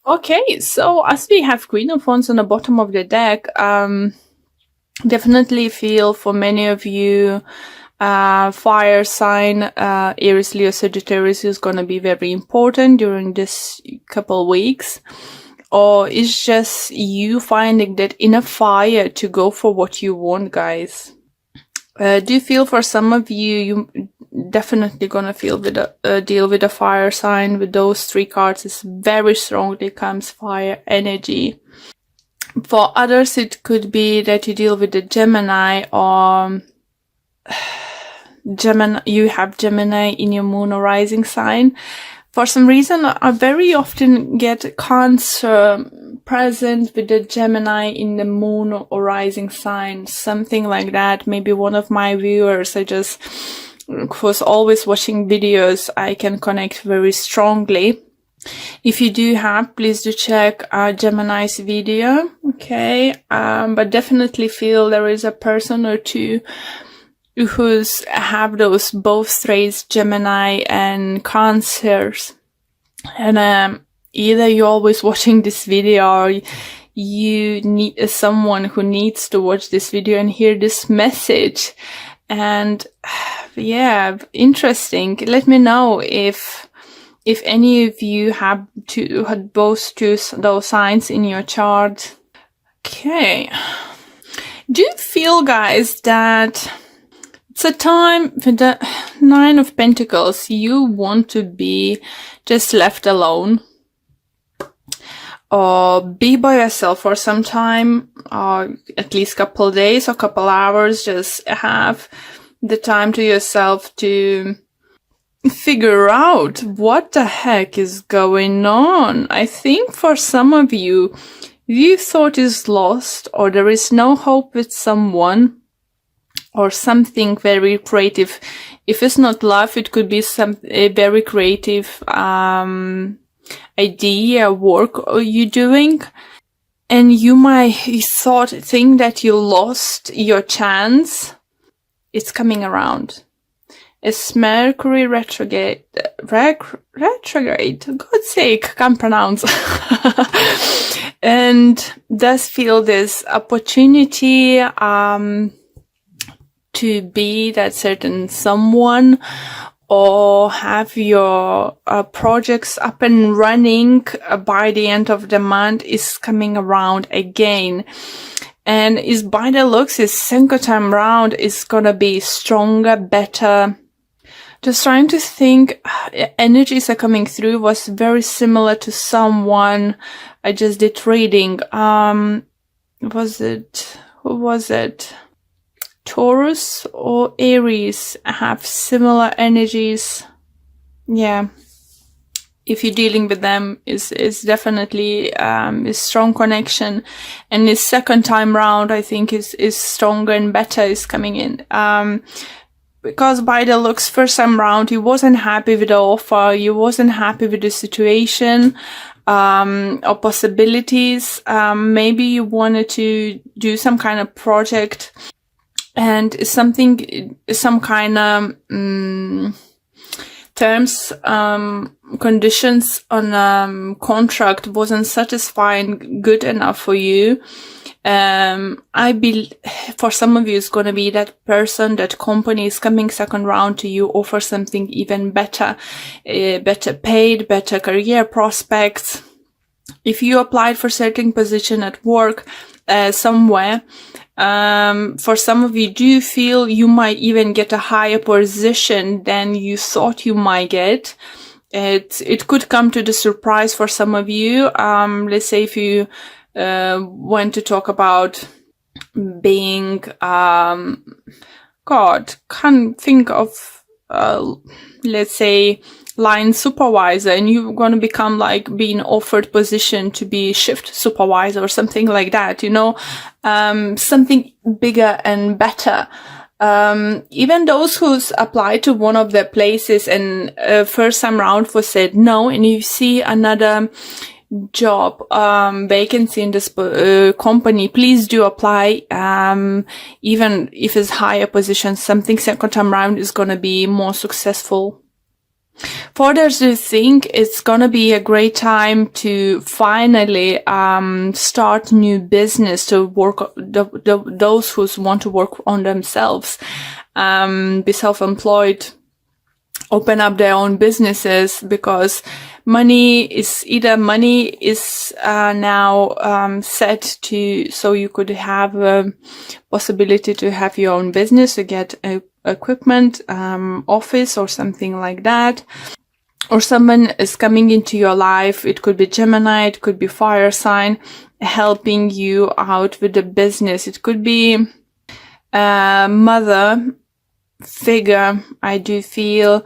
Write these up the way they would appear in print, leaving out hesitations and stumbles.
Okay, so as we have Queen of Wands on the bottom of the deck, definitely feel for many of you, fire sign, Aries, Leo, Sagittarius is going to be very important during this couple weeks. Or it's just you finding that inner fire to go for what you want, guys. Do you feel for some of you, you definitely gonna feel with deal with a fire sign with those three cards. It's very strongly comes fire energy. For others, it could be that you deal with the Gemini or Gemini. You have Gemini in your moon or rising sign. For some reason, I very often get Cancer present with the Gemini in the moon or rising sign, something like that. Maybe one of my viewers, I just was always watching videos, I can connect very strongly. If you do have, please do check Gemini's video, okay? But definitely feel there is a person or two who's have those both traits, Gemini and Cancers. And either you're always watching this video or you need someone who needs to watch this video and hear this message. And yeah, interesting. Let me know if any of you had both those signs in your chart. Okay. Do you feel, guys, that it's a time with the Nine of Pentacles, you want to be just left alone? Or be by yourself for some time, or at least couple days or couple hours, just have the time to yourself to figure out what the heck is going on. I think for some of you, you thought is lost, or there is no hope with someone, or something very creative. If it's not love, it could be a very creative idea, work you're doing, and you might think that you lost your chance. It's coming around. It's Mercury retrograde. God's sake, can't pronounce. And does feel this opportunity to be that certain someone, or have your projects up and running by the end of the month is coming around again. And is by the looks, is second time round is gonna be stronger, better. Just trying to think, energies are coming through, was very similar to someone I just did reading. Who was it? Taurus or Aries have similar energies. Yeah. If you're dealing with them, is definitely is strong connection. And this second time round, I think is stronger and better is coming in. Because by the looks, first time round, you wasn't happy with the offer, you wasn't happy with the situation, or possibilities. Maybe you wanted to do some kind of project, and some kind of terms, conditions on contract wasn't satisfying, good enough for you. For some of you, it's going to be that person, that company is coming second round to you, offer something even better, better paid, better career prospects. If you applied for certain position at work, somewhere, for some of you, do you feel you might even get a higher position than you thought you might get? It could come to the surprise for some of you. Let's say if you want to talk about being, can't think of, let's say, line supervisor, and you're going to become like being offered position to be shift supervisor or something like that, something bigger and better. Even those who's applied to one of the places and first time round was said no, and you see another job vacancy in this company, please do apply. Even if it's higher position, something second time round is going to be more successful. For others who think it's gonna be a great time to finally start new business, to work those who want to work on themselves, be self-employed, open up their own businesses, because money is now set to, so you could have a possibility to have your own business, to get equipment, office or something like that. Or someone is coming into your life. It could be Gemini, it could be fire sign, helping you out with the business. It could be a mother figure, I do feel,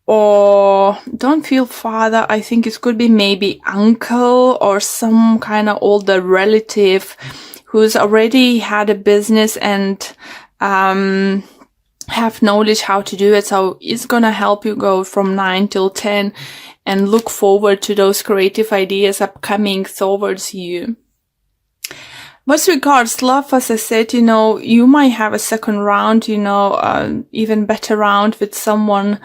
or don't feel father. I think it could be maybe uncle or some kind of older relative who's already had a business and have knowledge how to do it. So it's gonna help you go from 9 till 10 and look forward to those creative ideas upcoming towards you. With regards love, as I said, you might have a second round, even better round with someone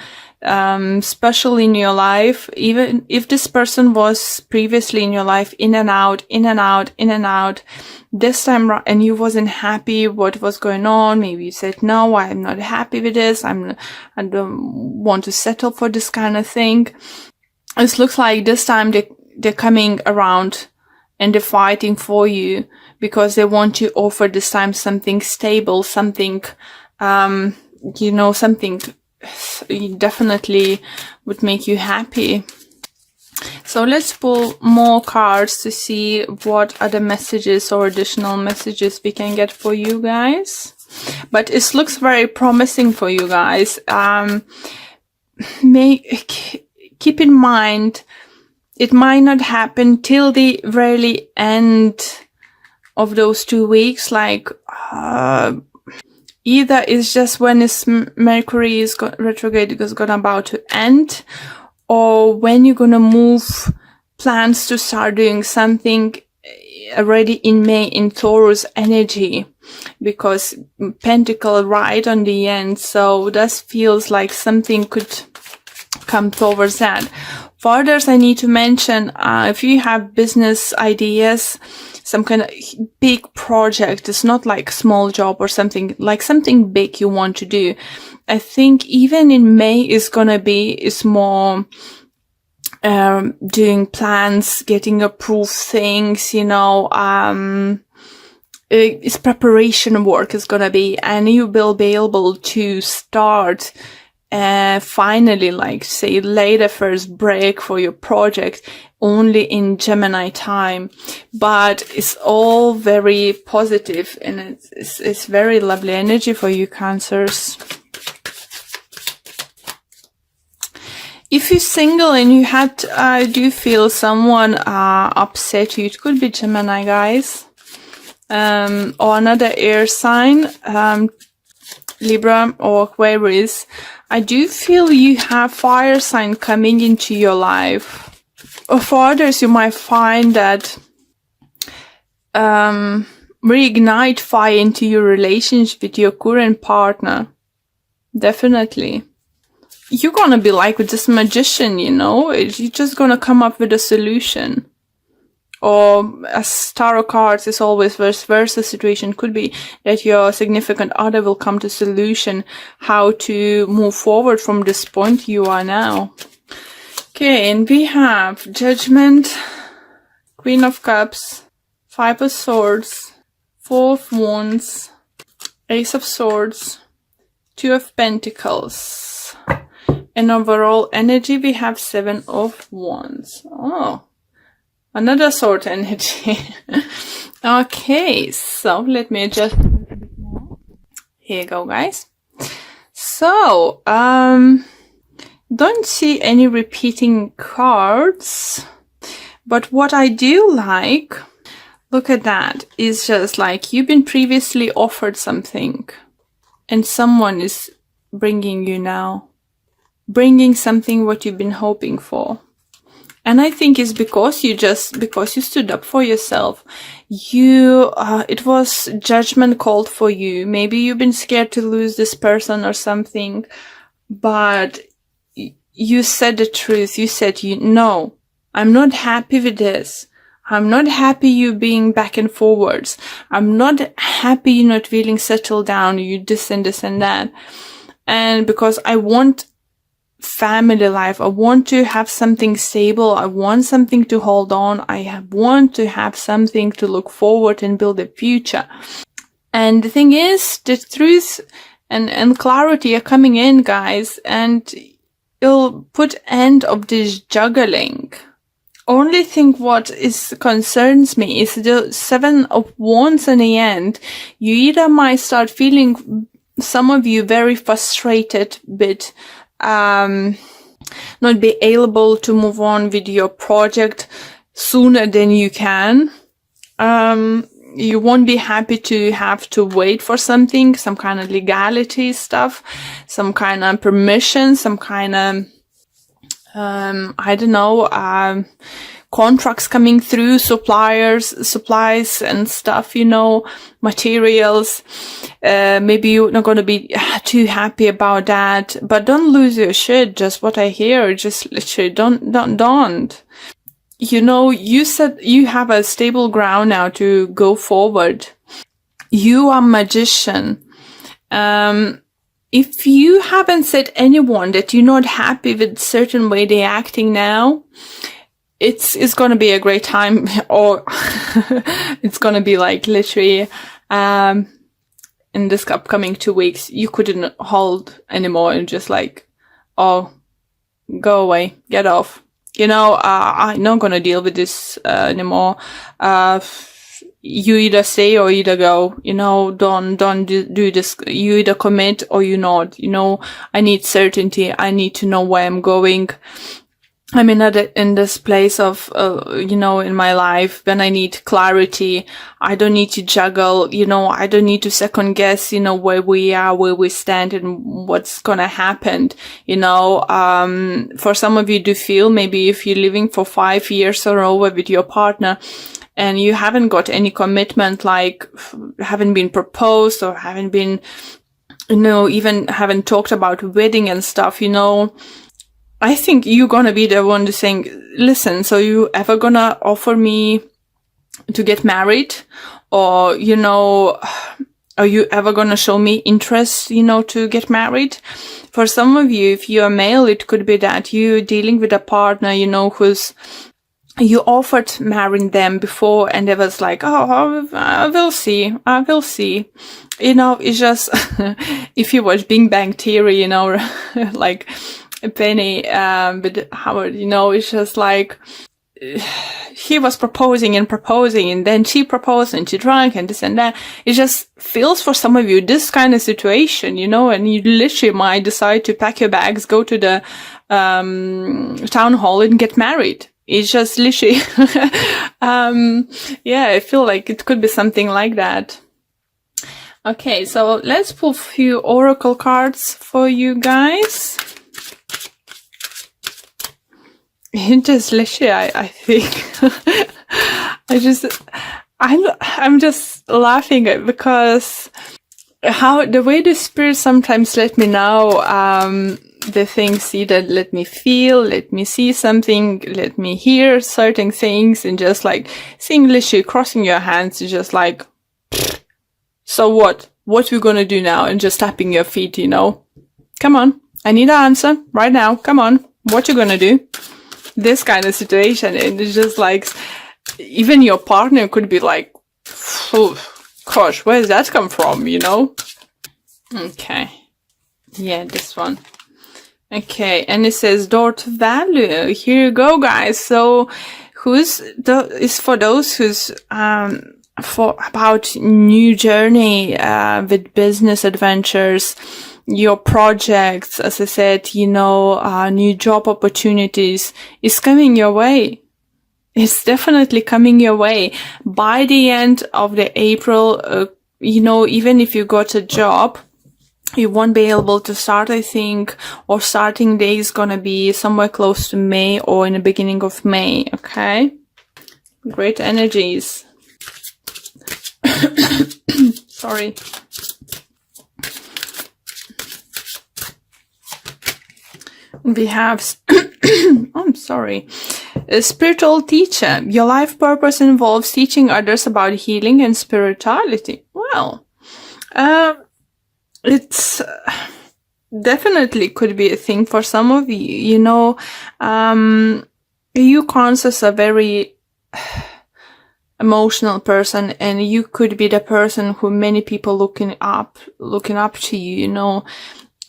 special in your life. Even if this person was previously in your life, in and out, this time and you wasn't happy what was going on. Maybe you said, no, I'm not happy with this. I don't want to settle for this kind of thing. It looks like this time they're coming around and they're fighting for you, because they want to offer this time something stable, something, something definitely would make you happy. So let's pull more cards to see what other messages or additional messages we can get for you guys. But it looks very promising for you guys. Keep in mind, it might not happen till the very end of those 2 weeks. Like, either it's just when Mercury is retrograde is gonna about to end, or when you're gonna move plans to start doing something already in May in Taurus energy, because Pentacle right on the end. So this feels like something could come towards that. For others, I need to mention, if you have business ideas, some kind of big project, it's not like small job or something, like something big you want to do. I think even in May is more, doing plans, getting approved things, it's preparation work is gonna be, and you will be able to start finally, like say, lay the first break for your project only in Gemini time. But it's all very positive, and it's very lovely energy for you, Cancers. If you're single and you do feel someone upset you, it could be Gemini, guys, or another air sign, Libra or Aquarius. I do feel you have fire sign coming into your life. Or for others, you might find that reignite fire into your relationship with your current partner. Definitely. You're gonna be like with this magician, you're just gonna come up with a solution. Or as tarot cards is always vice versa situation, could be that your significant other will come to solution how to move forward from this point you are now. Okay, and we have Judgment, Queen of Cups, 5 of Swords, 4 of Wands, Ace of Swords, 2 of Pentacles. And overall energy, we have 7 of Wands. Oh, another sword energy. Okay, so let me adjust a little bit more. Here you go, guys. So, don't see any repeating cards, but what I do like, look at that, is just like you've been previously offered something and someone is bringing you now, bringing something what you've been hoping for. And I think it's because you stood up for yourself. It was judgment called for you. Maybe you've been scared to lose this person or something, but you said the truth. You said, no, I'm not happy with this. I'm not happy you being back and forwards. I'm not happy you not feeling settled down. You this and that. And because I want family life, I want to have something stable. I want something to hold on. Want to have something to look forward and build a future. And the thing is, the truth and clarity are coming in, guys, and you'll put end of this juggling. Only thing what concerns me is the 7 of Wands in the end. You either might start feeling, some of you, very frustrated, but not be able to move on with your project sooner than you can. You won't be happy to have to wait for something, some kind of legality stuff, some kind of permission, some kind of contracts coming through, supplies and stuff, materials. Maybe you're not going to be too happy about that, but don't lose your shit. Just what I hear, just literally don't. You said you have a stable ground now to go forward. You are magician. If you haven't said anyone that you're not happy with certain way they're acting now, it's going to be a great time, or it's going to be like literally, in this upcoming 2 weeks, you couldn't hold anymore and just like, oh, go away, get off. I'm not going to deal with this anymore. You either stay or either go, don't do this. You either commit or you not, I need certainty. I need to know where I'm going. I'm in this place of, in my life when I need clarity. I don't need to juggle, I don't need to second guess, where we are, where we stand and what's going to happen. For some of you do feel maybe if you're living for 5 years or over with your partner and you haven't got any commitment, like haven't been proposed or haven't been, even haven't talked about wedding and stuff, I think you're gonna be the one to saying, listen, so you ever gonna offer me to get married? Or, are you ever gonna show me interest, to get married? For some of you, if you're male, it could be that you're dealing with a partner, you offered marrying them before and they was like, oh, I will see. It's just, if you watch Big Bang Theory, like, Penny, with Howard, it's just like, he was proposing and then she proposed and she drank and this and that. It just feels for some of you this kind of situation, and you literally might decide to pack your bags, go to the, town hall and get married. It's just literally, I feel like it could be something like that. Okay, so let's pull a few oracle cards for you guys. It just literally, I think, I'm just laughing because the way the spirit sometimes let me know, the things either let me feel, let me see something, let me hear certain things, and just like seeing literally crossing your hands is just like, so what we gonna do now? And just tapping your feet, come on, I need an answer right now, come on, what you gonna do? This kind of situation. And it's just like, even your partner could be like, oh, gosh, where does that come from, Okay. Yeah, this one. Okay, and it says door to value. Here you go, guys. So is for those who's about new journey with business adventures, your projects, as I said, new job opportunities is coming your way. It's definitely coming your way. By the end of the April, even if you got a job, you won't be able to start, I think, or starting day is gonna be somewhere close to May or in the beginning of May, okay? Great energies. Sorry. We have, I'm sorry, a spiritual teacher. Your life purpose involves teaching others about healing and spirituality. Well, it's definitely could be a thing for some of you. You know, you Cancers are very emotional person, and you could be the person who many people looking up to you. You know,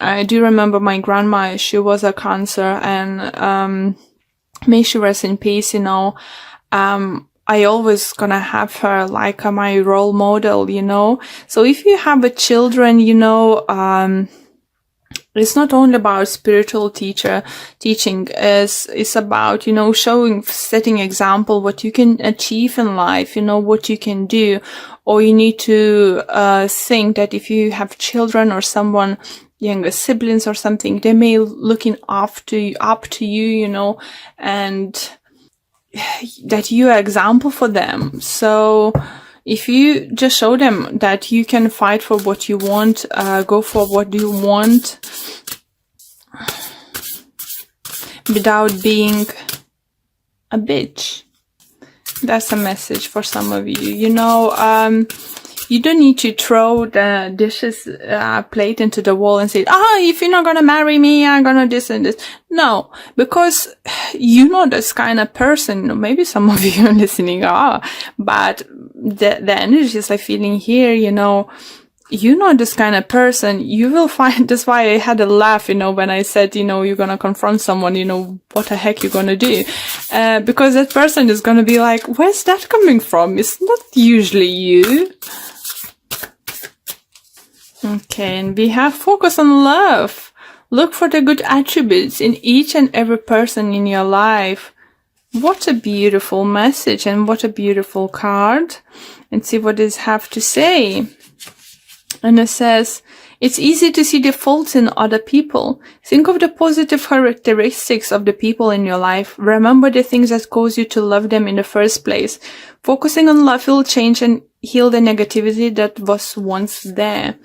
I do remember my grandma. She was a Cancer, and may she rest in peace. You know, I always gonna have her like my role model. You know, so if you have a children, you know, it's not only about spiritual teaching. It's about, you know, setting example what you can achieve in life, you know, what you can do. Or you need to think that if you have children or someone, younger siblings or something, they may looking up to you, you know, and that you are example for them. So if you just show them that you can fight for what you want, go for what you want without being a bitch. That's a message for some of you. You know, you don't need to throw the dishes plate into the wall and say, if you're not gonna marry me, I'm gonna this and this. No, because you're not this kind of person. Maybe some of you listening are, but the energies I'm feeling here, you know, you're not this kind of person. You will find, that's why I had a laugh, you know, when I said, you know, you're gonna confront someone, you know, what the heck you're gonna do? Because that person is gonna be like, where's that coming from? It's not usually you. Okay, and we have focus on love. Look for the good attributes in each and every person in your life. What a beautiful message, and what a beautiful card. And see what it have to say. And it says, it's easy to see the faults in other people. Think of the positive characteristics of the people in your life. Remember the things that cause you to love them in the first place. Focusing on love will change and heal the negativity that was once there.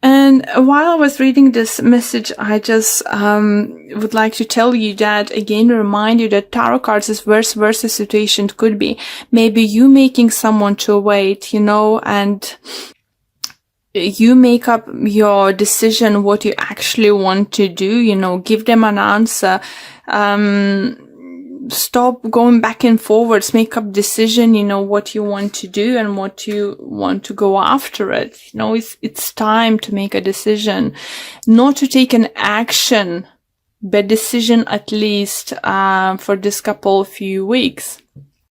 And while I was reading this message, I just would like to tell you that, again, remind you that tarot cards is vice versa situation could be. Maybe you making someone to wait, you know, and you make up your decision what you actually want to do, you know, give them an answer. Stop going back and forwards, make up decision, you know, what you want to do and what you want to go after it. You know, it's time to make a decision, not to take an action, but decision at least, for this few weeks.